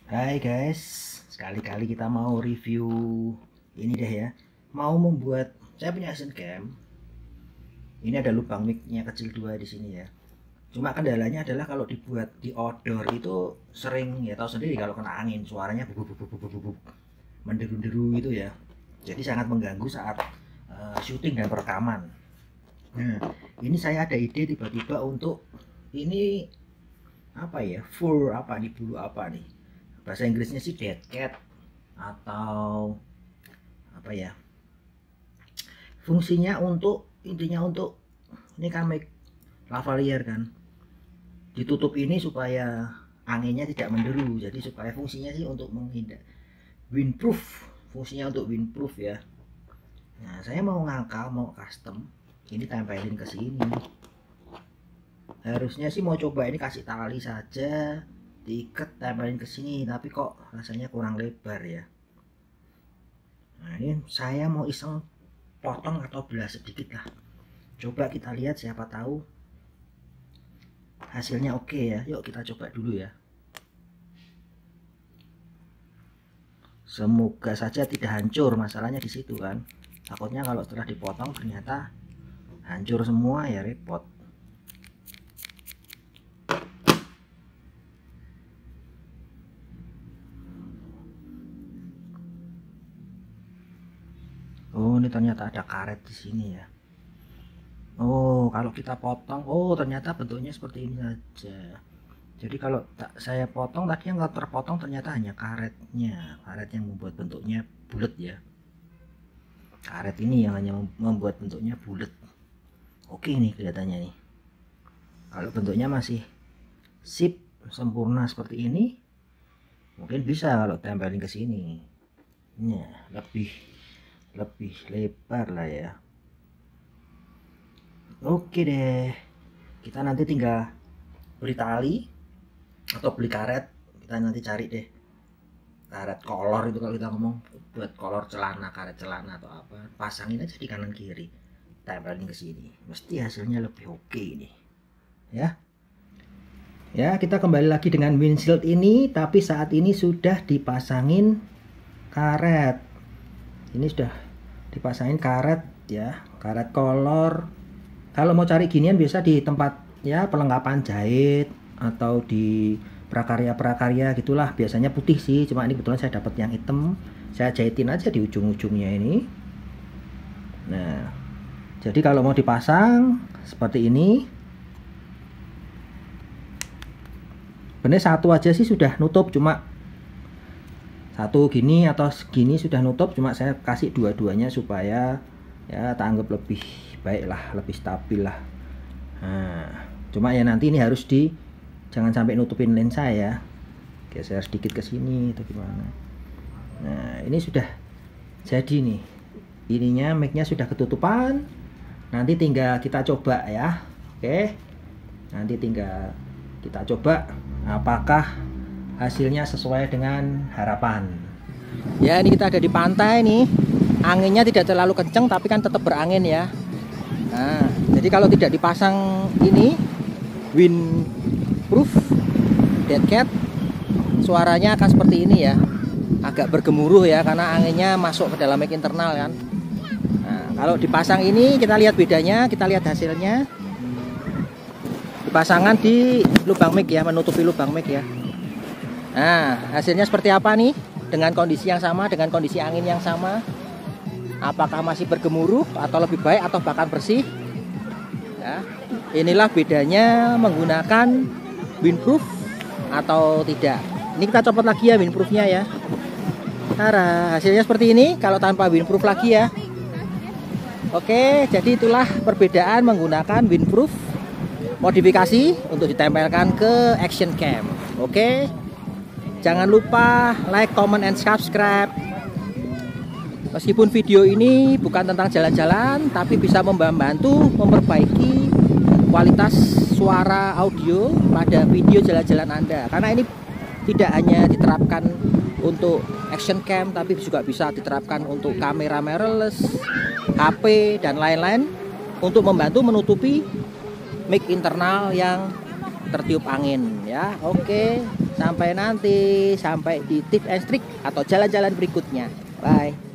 Hai guys, sekali-kali kita mau review ini deh ya. Mau membuat, saya punya action cam. Ini ada lubang mic-nya kecil 2 di sini ya. Cuma kendalanya adalah kalau dibuat di outdoor itu sering, ya tahu sendiri kalau kena angin suaranya bubuk menderu-deru gitu ya. Jadi sangat mengganggu saat syuting dan perekaman. Nah, ini saya ada ide tiba-tiba untuk ini apa ya, full apa nih, bulu apa nih, bahasa Inggrisnya sih dead cat atau apa ya, fungsinya untuk intinya untuk ini kan mic lavalier kan, ditutup ini supaya anginnya tidak menderu, jadi supaya fungsinya sih untuk menghindar windproof, fungsinya untuk windproof ya. Nah, saya mau ngangkal, mau custom ini tempelin ke sini. Harusnya sih mau coba ini kasih tali saja, diikat tempelin ke sini, tapi kok rasanya kurang lebar ya. Nah, ini saya mau iseng potong atau belah sedikit lah. Coba kita lihat, siapa tahu hasilnya oke ya. Yuk kita coba dulu ya. Semoga saja tidak hancur, masalahnya di situ kan. Takutnya kalau setelah dipotong ternyata hancur semua ya repot. Oh, ini ternyata ada karet di sini ya. Oh, kalau kita potong, oh ternyata bentuknya seperti ini saja. Jadi kalau saya potong tadi yang nggak terpotong ternyata hanya karetnya, karet yang membuat bentuknya bulat ya. Karet ini yang hanya membuat bentuknya bulat. Oke nih kelihatannya nih. Kalau bentuknya masih sip sempurna seperti ini, mungkin bisa kalau tempelin ke sini. Nah, lebih lebar lah ya. Oke deh, kita nanti tinggal beli tali atau beli karet. Kita nanti cari deh karet kolor itu, kalau kita ngomong buat kolor celana, karet celana atau apa, pasangin aja di kanan kiri, tempelin ke sini, mesti hasilnya lebih oke ini ya. Ya, kita kembali lagi dengan windshield ini, tapi saat ini sudah dipasangin karet. Ini sudah dipasangin karet ya, karet kolor. Kalau mau cari ginian biasa di tempat ya perlengkapan jahit atau di prakarya-prakarya gitulah, biasanya putih sih, cuma ini kebetulan saya dapat yang hitam, saya jahitin aja di ujung-ujungnya ini. Nah, jadi kalau mau dipasang seperti ini, bener satu aja sih sudah nutup, cuma satu gini atau segini sudah nutup, cuma saya kasih dua-duanya supaya ya tak anggap lebih baik lah, lebih stabil lah. Nah, cuma ya nanti ini harus jangan sampai nutupin lensa ya, geser sedikit ke sini atau gimana. Nah, ini sudah jadi nih, ininya mic-nya sudah ketutupan, nanti tinggal kita coba ya. Oke, nanti tinggal kita coba apakah hasilnya sesuai dengan harapan ya. Ini kita ada di pantai nih, anginnya tidak terlalu kenceng tapi kan tetap berangin ya. Nah, jadi kalau tidak dipasang ini windproof dead cat, suaranya akan seperti ini ya, agak bergemuruh ya karena anginnya masuk ke dalam mic internal kan. Nah, kalau dipasang ini kita lihat bedanya, kita lihat hasilnya. Dipasangan di lubang mic ya, menutupi lubang mic ya. Nah, hasilnya seperti apa nih dengan kondisi yang sama, dengan kondisi angin yang sama? Apakah masih bergemuruh atau lebih baik atau bahkan bersih ya? Inilah bedanya menggunakan windproof atau tidak. Ini kita copot lagi ya windproofnya ya. Tara, hasilnya seperti ini kalau tanpa windproof lagi ya. Oke, jadi itulah perbedaan menggunakan windproof modifikasi untuk ditempelkan ke action cam. Oke, jangan lupa like, comment, and subscribe. Meskipun video ini bukan tentang jalan-jalan, tapi bisa membantu memperbaiki kualitas suara audio pada video jalan-jalan Anda. Karena ini tidak hanya diterapkan untuk action cam, tapi juga bisa diterapkan untuk kamera mirrorless, HP, dan lain-lain, untuk membantu menutupi mic internal yang tertiup angin ya. Oke, sampai nanti, sampai di tips and trik atau jalan-jalan berikutnya. Bye.